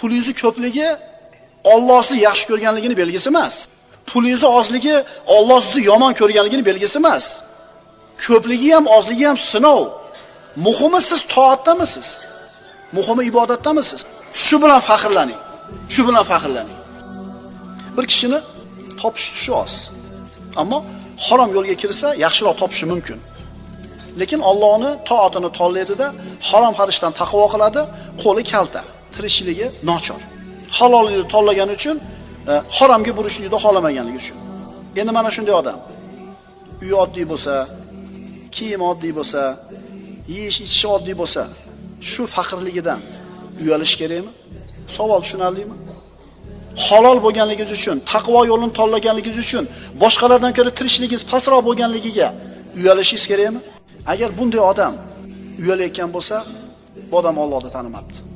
pulingizni ko'pligi Alloh sizni yaxshi ko'rganligini belgisi emas. Pulingizni ozligi Alloh sizni yomon ko'rganligini belgisi emas. Ko'pligi ham, ozligi ham sinov. Muhimi siz toatdamisiz? Muhimi ibodatdamisiz? Shu bilan faxrlaning. Shu bilan faxrlaning. Bir kishini topish tushi oz. Ammo harom yo'lga kirsa, yaxshiroq topishi mumkin. Lekin Allohni toatini tanlaydi-da, harom hadishdan taqvo qiladi, qo'li kalta, tirikchiligi nochor. Halollikni tanlagani uchun, haromga burishlikni xolamaganligi uchun. Endi mana shunday odam uy oddiy bo'lsa, kiyim oddiy bo'lsa, yeyish ichish oddiy bo'lsa, shu faqirligidan uyalish kerakmi? Savol tushunarlimi? Halol bo'lganligingiz uchun, taqvo yo'lini tanlaganligingiz uchun, boshqalardan ko'ra tirikchiligingiz pastroq bo'lganligiga uyalishingiz kerakmi? Agar bunday odam uyalayotgan bo'lsa, bu odam Allohni tanimabdi.